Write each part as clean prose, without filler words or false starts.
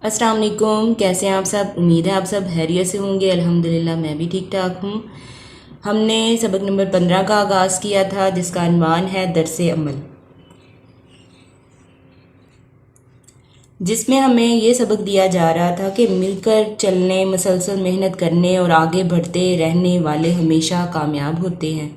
السلام علیکم، کیسے ہیں آپ سب؟ امید ہے آپ سب خیریت سے ہوں گے۔ الحمدللہ میں بھی ٹھیک ٹھاک ہوں۔ ہم نے سبق نمبر 15 کا آغاز کیا تھا، جس کا عنوان ہے درس عمل، جس میں ہمیں یہ سبق دیا جا رہا تھا کہ مل کر چلنے، مسلسل محنت کرنے اور آگے بڑھتے رہنے والے ہمیشہ کامیاب ہوتے ہیں۔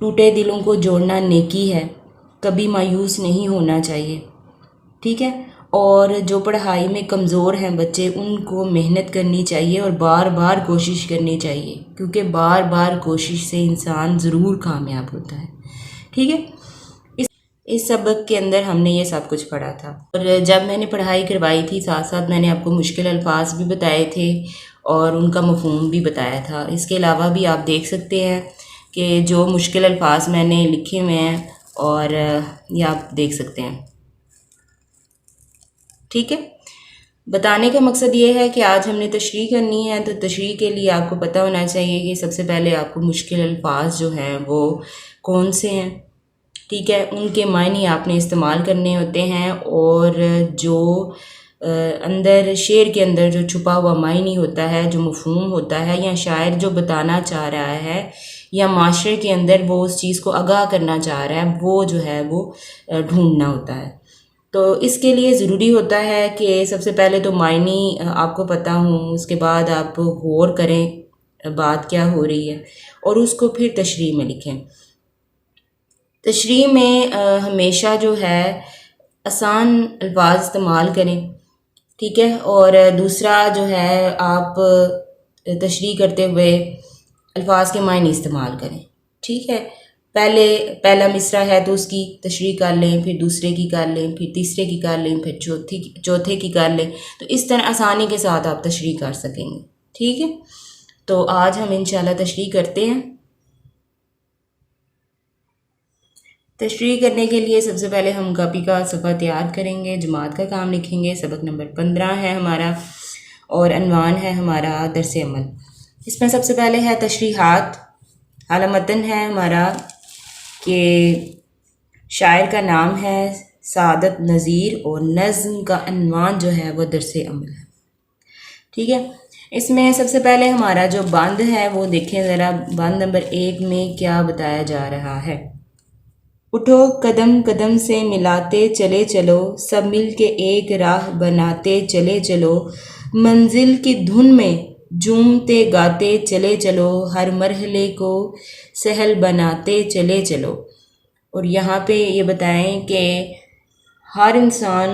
ٹوٹے دلوں کو جوڑنا نیکی ہے، کبھی مایوس نہیں ہونا چاہیے، ٹھیک ہے۔ اور جو پڑھائی میں کمزور ہیں بچے، ان کو محنت کرنی چاہیے اور بار بار کوشش کرنی چاہیے، کیونکہ بار بار کوشش سے انسان ضرور کامیاب ہوتا ہے، ٹھیک ہے۔ اس سبق کے اندر ہم نے یہ سب کچھ پڑھا تھا، اور جب میں نے پڑھائی کروائی تھی ساتھ ساتھ میں نے آپ کو مشکل الفاظ بھی بتائے تھے اور ان کا مفہوم بھی بتایا تھا۔ اس کے علاوہ بھی آپ دیکھ سکتے ہیں کہ جو مشکل الفاظ میں نے لکھے ہوئے ہیں، اور یہ آپ دیکھ سکتے ہیں، ٹھیک ہے۔ بتانے کا مقصد یہ ہے کہ آج ہم نے تشریح کرنی ہے، تو تشریح کے لیے آپ کو پتہ ہونا چاہیے کہ سب سے پہلے آپ کو مشکل الفاظ جو ہیں وہ کون سے ہیں، ٹھیک ہے۔ ان کے معنی آپ نے استعمال کرنے ہوتے ہیں، اور جو اندر شعر کے اندر جو چھپا ہوا معنی ہوتا ہے، جو مفہوم ہوتا ہے، یا شاعر جو بتانا چاہ رہا ہے، یا معاشرے کے اندر وہ اس چیز کو آگاہ کرنا چاہ رہا ہے، وہ جو ہے وہ ڈھونڈنا ہوتا ہے۔ تو اس کے لیے ضروری ہوتا ہے کہ سب سے پہلے تو معنی آپ کو پتہ ہوں، اس کے بعد آپ غور کریں بات کیا ہو رہی ہے، اور اس کو پھر تشریح میں لکھیں۔ تشریح میں ہمیشہ جو ہے آسان الفاظ استعمال کریں، ٹھیک ہے۔ اور دوسرا جو ہے آپ تشریح کرتے ہوئے الفاظ کے معنی استعمال کریں، ٹھیک ہے۔ پہلا مصرع ہے تو اس کی تشریح کر لیں، پھر دوسرے کی کر لیں، پھر تیسرے کی کر لیں، پھر چوتھے کی کر لیں، تو اس طرح آسانی کے ساتھ آپ تشریح کر سکیں گے، ٹھیک ہے۔ تو آج ہم انشاءاللہ تشریح کرتے ہیں۔ تشریح کرنے کے لیے سب سے پہلے ہم کاپی کا صفحہ تیار کریں گے، جماعت کا کام لکھیں گے۔ سبق نمبر 15 ہے ہمارا، اور عنوان ہے ہمارا درس عمل۔ اس میں سب سے پہلے ہے تشریحات۔ اعلیٰ متن ہے ہمارا کہ شاعر کا نام ہے سعادت نذیر، اور نظم کا عنوان جو ہے وہ درس عمل ہے، ٹھیک ہے۔ اس میں سب سے پہلے ہمارا جو بند ہے وہ دیکھیں ذرا، بند نمبر 1 میں کیا بتایا جا رہا ہے۔ اٹھو قدم قدم سے ملاتے چلے چلو، سب مل کے ایک راہ بناتے چلے چلو، منزل کی دھن میں جھومتے گاتے چلے چلو، ہر مرحلے کو سہل بناتے چلے چلو۔ اور یہاں پہ یہ بتائیں کہ ہر انسان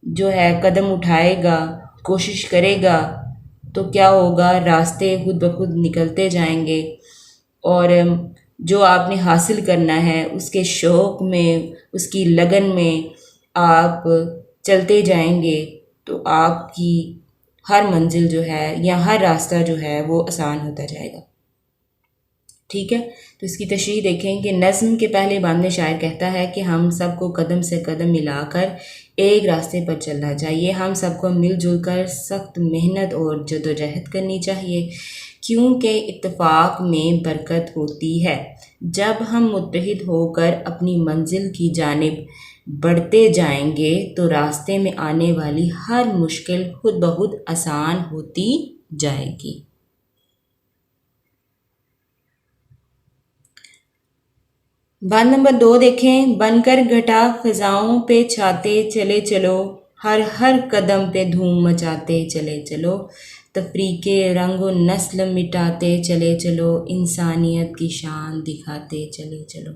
جو ہے قدم اٹھائے گا، کوشش کرے گا، تو کیا ہوگا، راستے خود بخود نکلتے جائیں گے، اور جو آپ نے حاصل کرنا ہے اس کے شوق میں، اس کی لگن میں آپ چلتے جائیں گے، تو آپ کی ہر منزل جو ہے یا ہر راستہ جو ہے وہ آسان ہوتا جائے گا، ٹھیک ہے۔ تو اس کی تشریح دیکھیں کہ نظم کے پہلے بند میں شاعر کہتا ہے کہ ہم سب کو قدم سے قدم ملا کر ایک راستے پر چلنا چاہیے، ہم سب کو مل جل کر سخت محنت اور جدوجہد کرنی چاہیے، کیونکہ اتفاق میں برکت ہوتی ہے۔ جب ہم متحد ہو کر اپنی منزل کی جانب بڑھتے جائیں گے تو راستے میں آنے والی ہر مشکل خود بخود آسان ہوتی جائے گی۔ بند نمبر 2 دیکھیں، بن کر گھٹا فضاؤں پہ چھاتے چلے چلو، ہر ہر قدم پہ دھوم مچاتے چلے چلو، تفریقے رنگ و نسل مٹاتے چلے چلو، انسانیت کی شان دکھاتے چلے چلو۔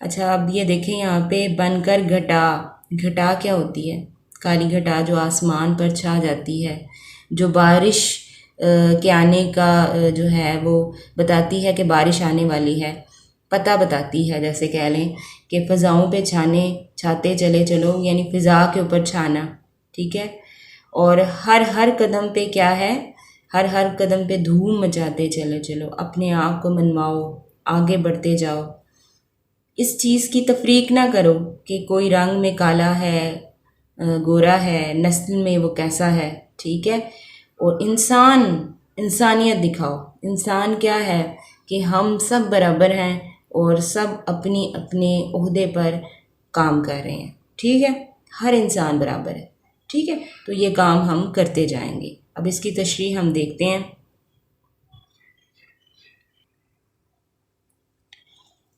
اچھا اب یہ دیکھیں یہاں پہ بن کر گھٹا، گھٹا کیا ہوتی ہے؟ کالی گھٹا جو آسمان پر چھا جاتی ہے، جو بارش کے آنے کا جو ہے وہ بتاتی ہے کہ بارش آنے والی ہے، پتہ بتاتی ہے، جیسے کہہ لیں کہ فضاؤں پہ چھاتے چلے چلو، یعنی فضا کے اوپر چھانا، ٹھیک ہے۔ اور ہر ہر قدم پہ کیا ہے، ہر ہر قدم پہ دھوم مچاتے چلے چلو، اپنے آپ کو منواؤ، آگے بڑھتے جاؤ، اس چیز کی تفریق نہ کرو کہ کوئی رنگ میں کالا ہے، گورا ہے، نسل میں وہ کیسا ہے، ٹھیک ہے۔ اور انسانیت دکھاؤ۔ انسان کیا ہے کہ ہم سب برابر ہیں اور سب اپنی اپنے عہدے پر کام کر رہے ہیں، ٹھیک ہے، ہر انسان برابر ہے، ٹھیک ہے، تو یہ کام ہم کرتے جائیں گے۔ اب اس کی تشریح ہم دیکھتے ہیں۔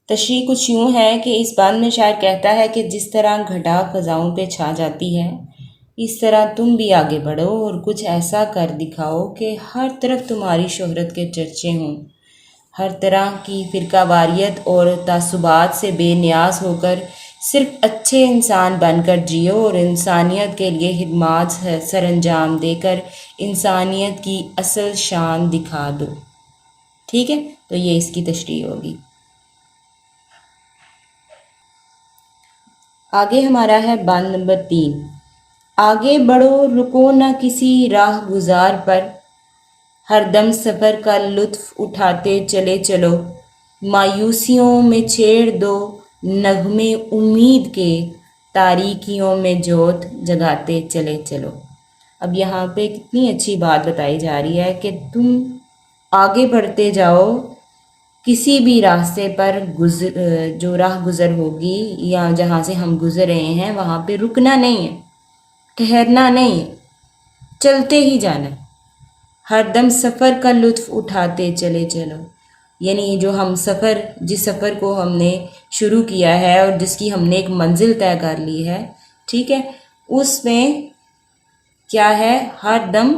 تشریح کچھ یوں ہے کہ اس بات میں شاعر کہتا ہے کہ جس طرح گھٹا فضاؤں پہ چھا جاتی ہے، اس طرح تم بھی آگے بڑھو اور کچھ ایسا کر دکھاؤ کہ ہر طرف تمہاری شہرت کے چرچے ہوں۔ ہر طرح کی فرقہ واریت اور تعصبات سے بے نیاز ہو کر صرف اچھے انسان بن کر جیو اور انسانیت کے لیے خدمات سر انجام دے کر انسانیت کی اصل شان دکھا دو۔ ٹھیک ہے، تو یہ اس کی تشریح ہوگی۔ آگے ہمارا ہے بند نمبر 3۔ آگے بڑھو رکو نہ کسی راہ گزار پر، ہر دم سفر کا لطف اٹھاتے چلے چلو، مایوسیوں میں چھیڑ دو نغمے امید کے، تاریکیوں میں جوت جگاتے چلے چلو۔ اب یہاں پہ کتنی اچھی بات بتائی جا رہی ہے کہ تم آگے بڑھتے جاؤ کسی بھی راستے پر، جو راہ گزر ہوگی یا جہاں سے ہم گزر رہے ہیں وہاں پہ رکنا نہیں ہے، ٹھہرنا نہیں ہے، چلتے ہی جانا ہے۔ ہر دم سفر کا لطف اٹھاتے چلے چلو، یعنی جو ہم سفر، جس سفر کو ہم نے شروع کیا ہے اور جس کی ہم نے ایک منزل طے کر لی ہے، ٹھیک ہے، اس میں کیا ہے، ہر دم،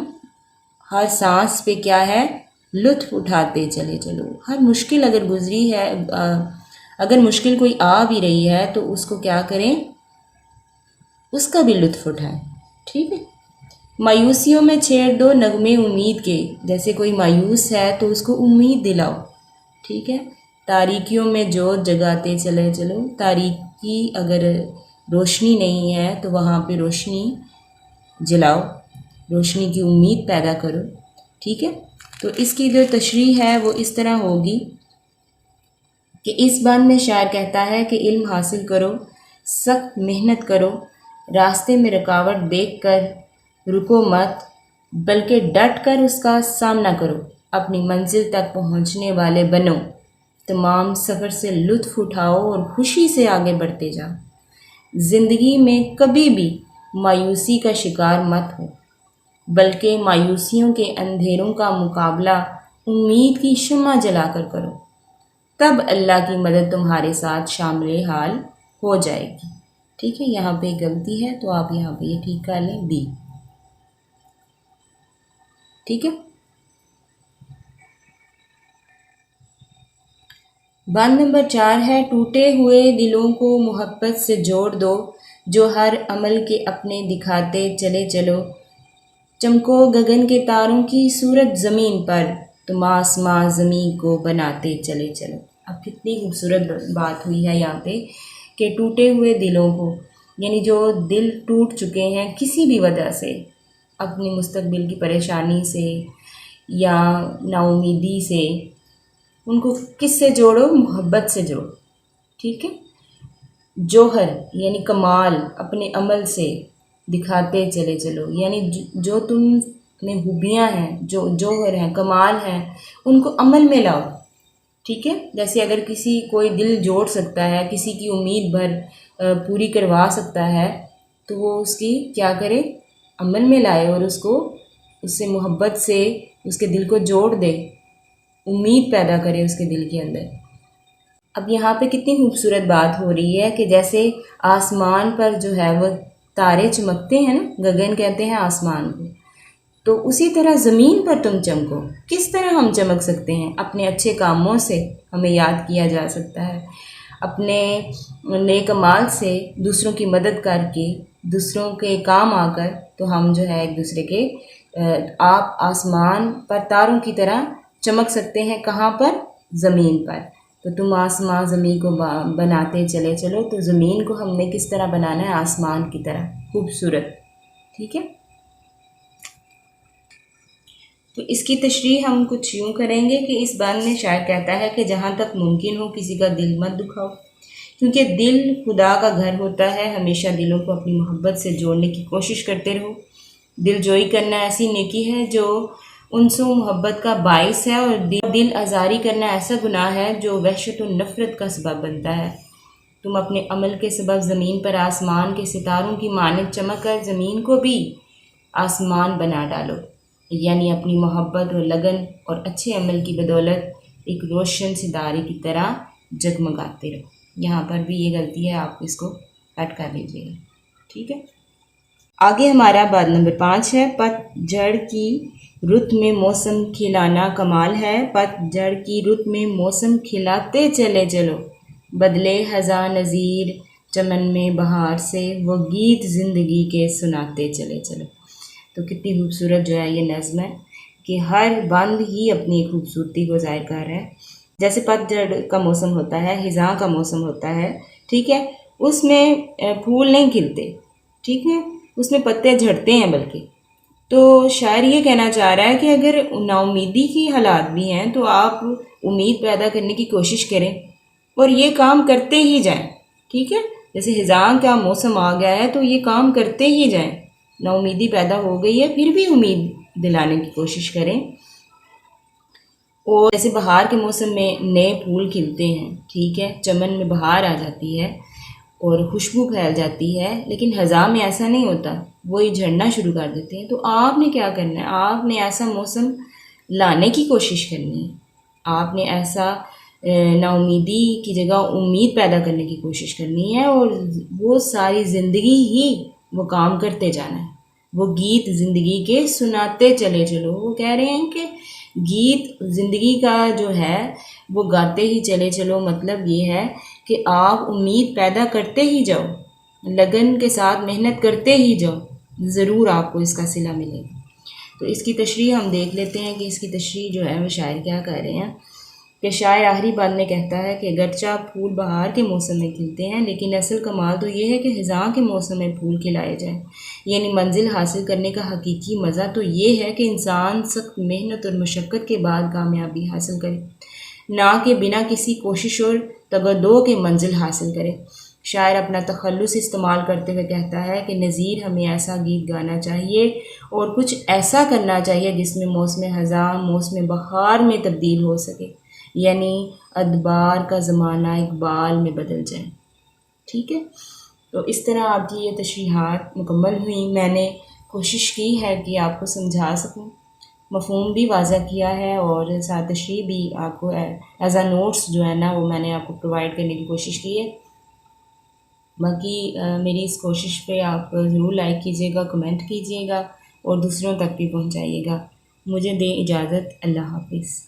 ہر سانس پہ کیا ہے، لطف اٹھاتے چلے چلو۔ ہر مشکل اگر گزری ہے، اگر مشکل کوئی آ بھی رہی ہے تو اس کو کیا کریں، اس کا بھی لطف اٹھائیں۔ ٹھیک ہے، مایوسیوں میں چھیڑ دو نغمے امید کے، جیسے کوئی مایوس ہے تو اس کو امید دلاؤ۔ ٹھیک ہے، تاریکیوں میں جوت جگاتے چلے چلو، تاریکی اگر روشنی نہیں ہے تو وہاں پہ روشنی جلاؤ، روشنی کی امید پیدا کرو۔ ٹھیک ہے، تو اس کی جو تشریح ہے وہ اس طرح ہوگی کہ اس بند میں شاعر کہتا ہے کہ علم حاصل کرو، سخت محنت کرو، راستے میں رکاوٹ دیکھ کر رکو مت، بلکہ ڈٹ کر اس کا سامنا کرو، اپنی منزل تک پہنچنے والے بنو، تمام سفر سے لطف اٹھاؤ اور خوشی سے آگے بڑھتے جاؤ۔ زندگی میں کبھی بھی مایوسی کا شکار مت ہو، بلکہ مایوسیوں کے اندھیروں کا مقابلہ امید کی شمع جلا کر کرو، تب اللہ کی مدد تمہارے ساتھ شامل حال ہو جائے گی۔ ٹھیک ہے، یہاں پہ غلطی ہے تو آپ یہاں پہ یہ ٹھیک کر لیں، بی۔ ٹھیک ہے، بند نمبر 4 ہے، ٹوٹے ہوئے دلوں کو محبت سے جوڑ دو، جو ہر عمل کے اپنے دکھاتے چلے چلو، چمکو گگن کے تاروں کی صورت زمین پر، تم آسماں زمین کو بناتے چلے چلو۔ اب کتنی خوبصورت بات ہوئی ہے یہاں پہ کہ ٹوٹے ہوئے دلوں کو، یعنی جو دل ٹوٹ چکے ہیں کسی بھی وجہ سے، اپنی مستقبل کی پریشانی سے یا نا امیدی سے، ان کو کس سے جوڑو، محبت سے جوڑو۔ ٹھیک ہے، جوہر یعنی کمال اپنے عمل سے دکھاتے چلے چلو، یعنی جو تم میں خوبیاں ہیں، جو جوہر ہیں، کمال ہیں، ان کو عمل میں لاؤ۔ ٹھیک ہے، جیسے اگر کسی کوئی دل جوڑ سکتا ہے، کسی کی امید بھر پوری کروا سکتا ہے تو وہ اس کی کیا کرے، عمل میں لائے اور اس سے محبت سے اس کے دل کو جوڑ دے، امید پیدا کرے اس کے دل کے اندر۔ اب یہاں پہ کتنی خوبصورت بات ہو رہی ہے کہ جیسے آسمان پر جو ہے وہ تارے چمکتے ہیں نا، گگن کہتے ہیں آسمان کو، تو اسی طرح زمین پر تم چمکو۔ کس طرح ہم چمک سکتے ہیں؟ اپنے اچھے کاموں سے ہمیں یاد کیا جا سکتا ہے، اپنے نیک اعمال سے، دوسروں کی مدد کر کے، دوسروں کے کام آ کر، تو ہم جو ہے ایک دوسرے کے، آپ آسمان پر تاروں کی طرح چمک سکتے ہیں۔ کہاں پر؟ زمین پر۔ تو تم آسمان زمین کو بناتے چلے چلو، تو زمین کو ہم نے کس طرح بنانا ہے؟ آسمان کی طرح خوبصورت۔ ٹھیک ہے، تو اس کی تشریح ہم کچھ یوں کریں گے کہ اس بند میں شاعر کہتا ہے کہ جہاں تک ممکن ہو کسی کا دل مت دکھاؤ، کیونکہ دل خدا کا گھر ہوتا ہے۔ ہمیشہ دلوں کو اپنی محبت سے جوڑنے کی کوشش کرتے رہو۔ دل جوئی کرنا ایسی نیکی ہے جو انس و محبت کا باعث ہے، اور دل آزاری کرنا ایسا گناہ ہے جو وحشت و نفرت کا سبب بنتا ہے۔ تم اپنے عمل کے سبب زمین پر آسمان کے ستاروں کی مانند چمک کر زمین کو بھی آسمان بنا ڈالو، یعنی اپنی محبت اور لگن اور اچھے عمل کی بدولت ایک روشن ستارے کی طرح جگمگاتے رہو۔ یہاں پر بھی یہ غلطی ہے، آپ اس کو کٹ کر لیجیے گا، ٹھیک ہے۔ آگے ہمارا بات نمبر 5 ہے، پت جھڑ کی رت میں موسم کھلانا کمال ہے، پت جھڑ کی رت میں موسم کھلاتے چلے چلو، بدلے خزاں نظیر چمن میں بہار سے، وہ گیت زندگی کے سناتے چلے چلو۔ تو کتنی خوبصورت جو ہے یہ نظم ہے کہ ہر بند ہی اپنی خوبصورتی کو ظاہر کر رہا ہے۔ جیسے پت جھڑ کا موسم ہوتا ہے، خزاں کا موسم ہوتا ہے، ٹھیک ہے، اس میں پھول نہیں کھلتے، ٹھیک ہے، اس میں پتے جھڑتے ہیں بلکہ۔ تو شاعر یہ کہنا چاہ رہا ہے کہ اگر نا امیدی کی حالات بھی ہیں تو آپ امید پیدا کرنے کی کوشش کریں اور یہ کام کرتے ہی جائیں، ٹھیک ہے۔ جیسے خزاں کا موسم آ گیا ہے تو یہ کام کرتے ہی جائیں، نا امیدی پیدا ہو گئی ہے پھر بھی امید دلانے کی کوشش کریں۔ اور جیسے بہار کے موسم میں نئے پھول کھلتے ہیں، ٹھیک ہے، چمن میں بہار آ جاتی ہے اور خوشبو پھیل جاتی ہے، لیکن خزاں میں ایسا نہیں ہوتا، وہی جھڑنا شروع کر دیتے ہیں۔ تو آپ نے کیا کرنا ہے، آپ نے ایسا موسم لانے کی کوشش کرنی ہے، آپ نے ایسا نا امیدی کی جگہ امید پیدا کرنے کی کوشش کرنی ہے، اور وہ ساری زندگی ہی وہ کام کرتے جانا ہے، وہ گیت زندگی کے سناتے چلے چلو۔ وہ کہہ رہے ہیں کہ گیت زندگی کا جو ہے وہ گاتے ہی چلے چلو، مطلب یہ ہے کہ آپ امید پیدا کرتے ہی جاؤ، لگن کے ساتھ محنت کرتے ہی جاؤ، ضرور آپ کو اس کا صلہ ملے گا۔ تو اس کی تشریح ہم دیکھ لیتے ہیں کہ اس کی تشریح جو ہے وہ شاعر کیا کہہ رہے ہیں کہ شاعر آخری بات میں کہتا ہے کہ اگرچہ پھول بہار کے موسم میں کھلتے ہیں لیکن اصل کمال تو یہ ہے کہ خزاں کے موسم میں پھول کھلائے جائیں، یعنی منزل حاصل کرنے کا حقیقی مزہ تو یہ ہے کہ انسان سخت محنت اور مشقت کے بعد کامیابی حاصل کرے، نہ کہ بنا کسی کوشش اور تگدو کے منزل حاصل کرے۔ شاعر اپنا تخلص استعمال کرتے ہوئے کہتا ہے کہ نظیر ہمیں ایسا گیت گانا چاہیے اور کچھ ایسا کرنا چاہیے جس میں موسم خزاں موسم بہار میں تبدیل ہو سکے، یعنی ادبار کا زمانہ اقبال میں بدل جائے، ٹھیک ہے۔ تو اس طرح آپ کی یہ تشریحات مکمل ہوئیں، میں نے کوشش کی ہے کہ آپ کو سمجھا سکوں، مفہوم بھی واضح کیا ہے اور ساتھ تشریح بھی آپ کو ایز اے نوٹس جو ہے نا وہ میں نے آپ کو پرووائڈ کرنے کی کوشش کی ہے۔ باقی میری اس کوشش پہ آپ ضرور لائک کیجیے گا، کمنٹ کیجیے گا اور دوسروں تک بھی پہنچائیے گا۔ مجھے دیں اجازت، اللہ حافظ۔